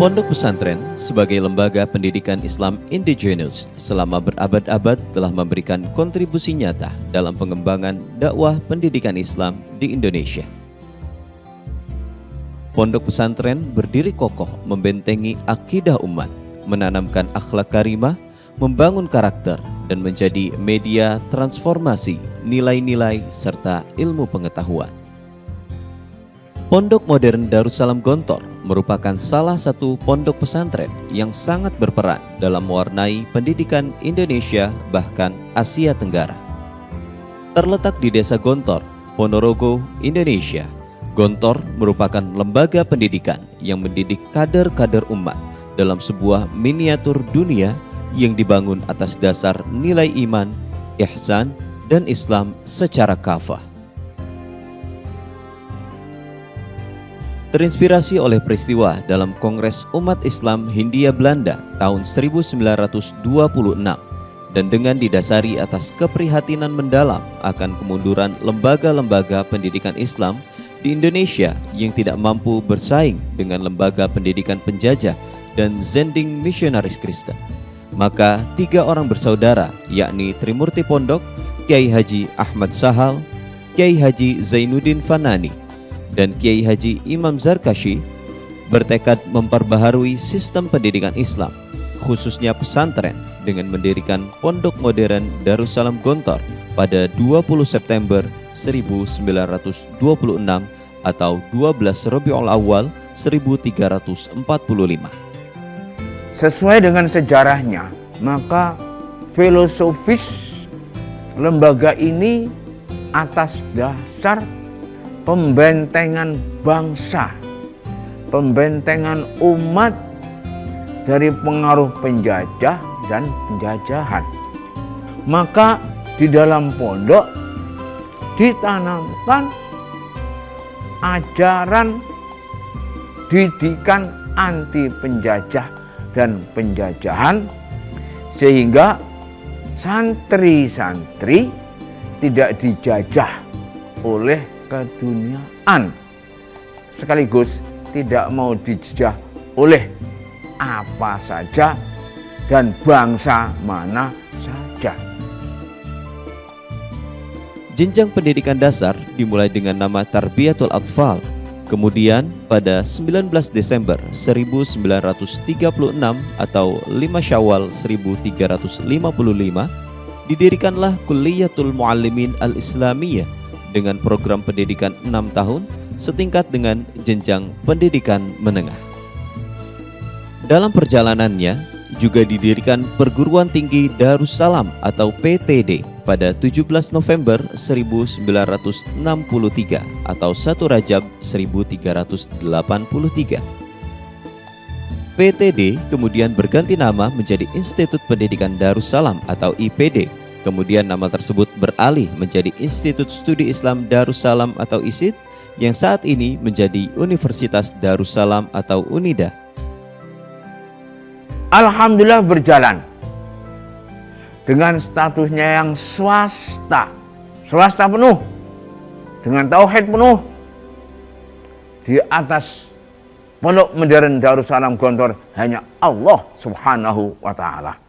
Pondok pesantren sebagai lembaga pendidikan Islam indigenous selama berabad-abad telah memberikan kontribusi nyata dalam pengembangan dakwah pendidikan Islam di Indonesia. Pondok pesantren berdiri kokoh membentengi akidah umat, menanamkan akhlak karimah, membangun karakter, dan menjadi media transformasi nilai-nilai serta ilmu pengetahuan. Pondok Modern Darussalam Gontor merupakan salah satu pondok pesantren yang sangat berperan dalam mewarnai pendidikan Indonesia bahkan Asia Tenggara. Terletak di Desa Gontor, Ponorogo, Indonesia, Gontor merupakan lembaga pendidikan yang mendidik kader-kader umat dalam sebuah miniatur dunia yang dibangun atas dasar nilai iman, ihsan, dan Islam secara kafah. Terinspirasi oleh peristiwa dalam Kongres Umat Islam Hindia Belanda tahun 1926 dan dengan didasari atas keprihatinan mendalam akan kemunduran lembaga-lembaga pendidikan Islam di Indonesia yang tidak mampu bersaing dengan lembaga pendidikan penjajah dan zending misionaris Kristen, maka 3 orang bersaudara yakni Trimurti Pondok, Kiai Haji Ahmad Sahal, Kiai Haji Zainuddin Fanani, dan Kiai Haji Imam Zarkashi bertekad memperbaharui sistem pendidikan Islam, khususnya pesantren, dengan mendirikan Pondok Modern Darussalam Gontor pada 20 September 1926 atau 12 Rabiul Awal 1345. Sesuai dengan sejarahnya, maka filosofis lembaga ini atas dasar pembentengan bangsa, pembentengan umat dari pengaruh penjajah dan penjajahan. Maka di dalam pondok ditanamkan ajaran didikan anti penjajah dan penjajahan, sehingga santri-santri tidak dijajah oleh keduniaan, sekaligus tidak mau dijajah oleh apa saja dan bangsa mana saja. Jenjang pendidikan dasar dimulai dengan nama Tarbiyatul Atfal. Kemudian pada 19 Desember 1936 atau 5 Syawal 1355 didirikanlah Kulliyatul Muallimin Al-Islamiyah dengan program pendidikan 6 tahun setingkat dengan jenjang pendidikan menengah. Dalam perjalanannya juga didirikan Perguruan Tinggi Darussalam atau PTD pada 17 November 1963 atau 1 Rajab 1383. PTD kemudian berganti nama menjadi Institut Pendidikan Darussalam atau IPD. Kemudian nama tersebut beralih menjadi Institut Studi Islam Darussalam atau ISID yang saat ini menjadi Universitas Darussalam atau UNIDA. Alhamdulillah berjalan dengan statusnya yang swasta penuh, dengan tauhid penuh. Di atas Pondok Modern Darussalam Gontor hanya Allah Subhanahu wa Ta'ala.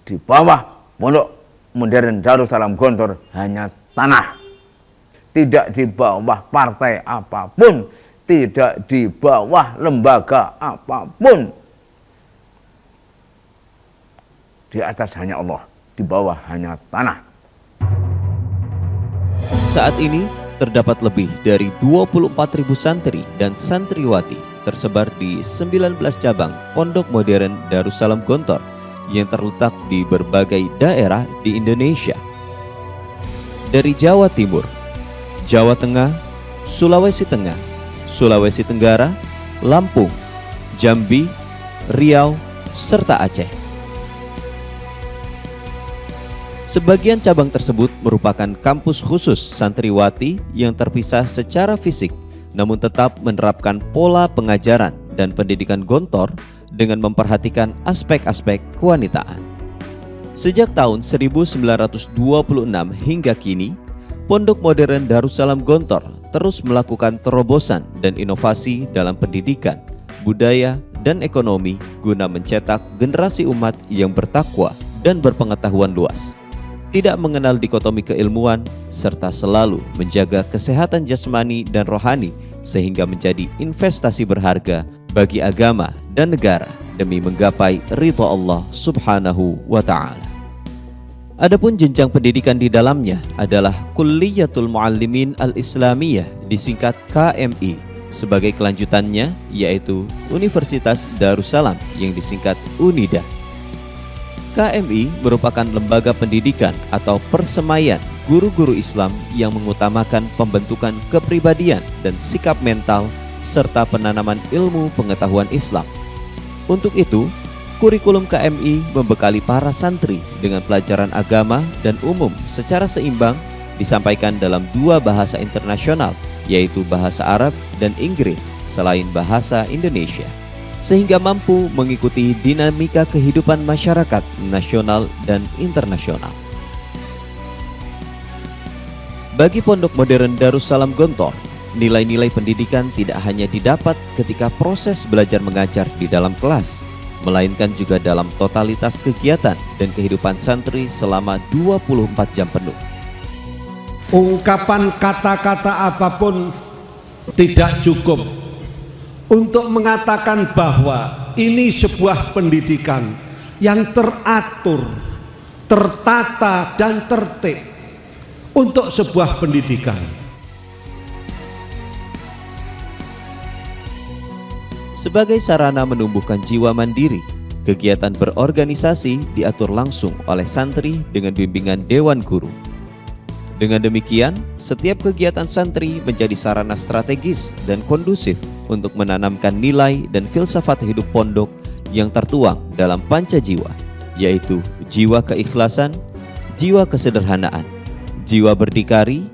Di bawah Pondok Modern Darussalam Gontor hanya tanah, tidak di bawah partai apapun, tidak di bawah lembaga apapun. Di atas hanya Allah, di bawah hanya tanah. Saat ini terdapat lebih dari 24.000 santri dan santriwati tersebar di 19 cabang Pondok Modern Darussalam Gontor yang terletak di berbagai daerah di Indonesia. Dari Jawa Timur, Jawa Tengah, Sulawesi Tengah, Sulawesi Tenggara, Lampung, Jambi, Riau, serta Aceh. Sebagian cabang tersebut merupakan kampus khusus santriwati yang terpisah secara fisik, namun tetap menerapkan pola pengajaran dan pendidikan Gontor dengan memperhatikan aspek-aspek kewanitaan. Sejak tahun 1926 hingga kini, Pondok Modern Darussalam Gontor terus melakukan terobosan dan inovasi dalam pendidikan budaya, dan ekonomi guna mencetak generasi umat yang bertakwa dan berpengetahuan luas, tidak mengenal dikotomi keilmuan, serta selalu menjaga kesehatan jasmani dan rohani sehingga menjadi investasi berharga bagi agama dan negara demi menggapai ridha Allah Subhanahu wa Ta'ala. Adapun jenjang pendidikan di dalamnya adalah Kulliyatul Muallimin Al-Islamiyah, disingkat KMI, sebagai kelanjutannya yaitu Universitas Darussalam yang disingkat UNIDA. KMI merupakan lembaga pendidikan atau persemaian guru-guru Islam yang mengutamakan pembentukan kepribadian dan sikap mental serta penanaman ilmu pengetahuan Islam. Untuk itu, kurikulum KMI membekali para santri dengan pelajaran agama dan umum secara seimbang, disampaikan dalam 2 bahasa internasional, yaitu bahasa Arab dan Inggris selain bahasa Indonesia, sehingga mampu mengikuti dinamika kehidupan masyarakat nasional dan internasional. Bagi Pondok Modern Darussalam Gontor, nilai-nilai pendidikan tidak hanya didapat ketika proses belajar mengajar di dalam kelas, melainkan juga dalam totalitas kegiatan dan kehidupan santri selama 24 jam penuh. Ungkapan kata-kata apapun tidak cukup untuk mengatakan bahwa ini sebuah pendidikan yang teratur, tertata, dan tertib untuk sebuah pendidikan. Sebagai sarana menumbuhkan jiwa mandiri, kegiatan berorganisasi diatur langsung oleh santri dengan bimbingan Dewan Guru. Dengan demikian, setiap kegiatan santri menjadi sarana strategis dan kondusif untuk menanamkan nilai dan filsafat hidup pondok yang tertuang dalam panca jiwa, yaitu jiwa keikhlasan, jiwa kesederhanaan, jiwa berdikari,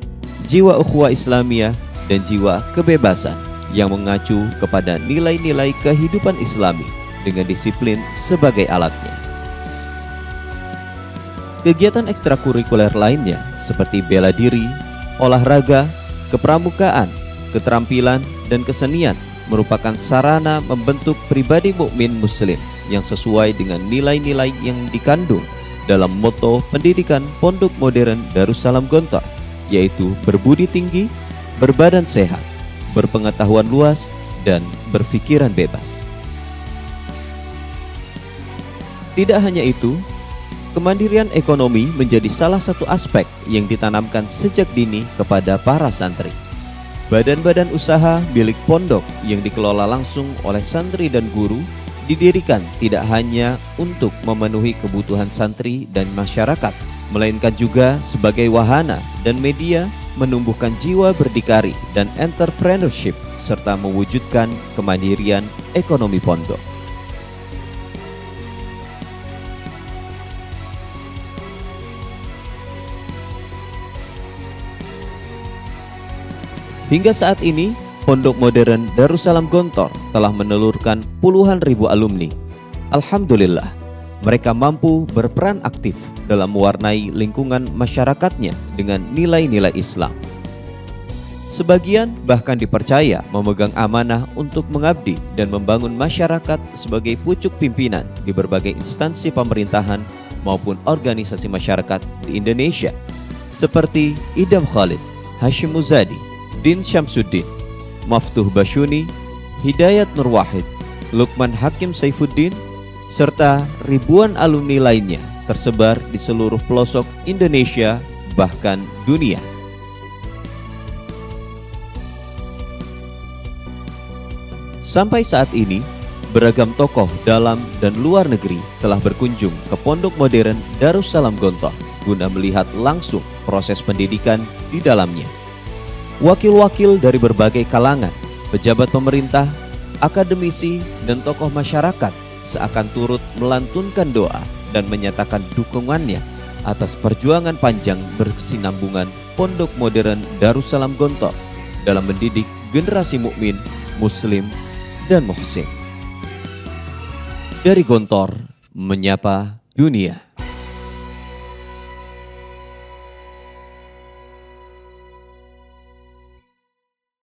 jiwa ukhuwah Islamiyah, dan jiwa kebebasan yang mengacu kepada nilai-nilai kehidupan Islami dengan disiplin sebagai alatnya. Kegiatan ekstrakurikuler lainnya seperti bela diri, olahraga, kepramukaan, keterampilan, dan kesenian merupakan sarana membentuk pribadi mukmin muslim yang sesuai dengan nilai-nilai yang dikandung dalam moto pendidikan Pondok Modern Darussalam Gontor, yaitu berbudi tinggi, berbadan sehat, berpengetahuan luas, dan berpikiran bebas. Tidak hanya itu, kemandirian ekonomi menjadi salah satu aspek yang ditanamkan sejak dini kepada para santri. Badan-badan usaha milik pondok yang dikelola langsung oleh santri dan guru didirikan tidak hanya untuk memenuhi kebutuhan santri dan masyarakat, melainkan juga sebagai wahana dan media menumbuhkan jiwa berdikari dan entrepreneurship serta mewujudkan kemandirian ekonomi pondok. Hingga saat ini, Pondok Modern Darussalam Gontor telah menelurkan puluhan ribu alumni. Alhamdulillah, mereka mampu berperan aktif dalam mewarnai lingkungan masyarakatnya dengan nilai-nilai Islam. Sebagian bahkan dipercaya memegang amanah untuk mengabdi dan membangun masyarakat sebagai pucuk pimpinan di berbagai instansi pemerintahan maupun organisasi masyarakat di Indonesia, seperti Idam Khalid, Hashim Muzadi, Din Syamsuddin, Maftuh Basyuni, Hidayat Nur Wahid, Lukman Hakim Saifuddin, serta ribuan alumni lainnya tersebar di seluruh pelosok Indonesia bahkan dunia. Sampai saat ini, beragam tokoh dalam dan luar negeri telah berkunjung ke Pondok Modern Darussalam Gontor guna melihat langsung proses pendidikan di dalamnya. Wakil-wakil dari berbagai kalangan, pejabat pemerintah, akademisi, dan tokoh masyarakat seakan turut melantunkan doa dan menyatakan dukungannya atas perjuangan panjang berkesinambungan Pondok Modern Darussalam Gontor dalam mendidik generasi mukmin, muslim, dan muhsin. Dari Gontor menyapa dunia.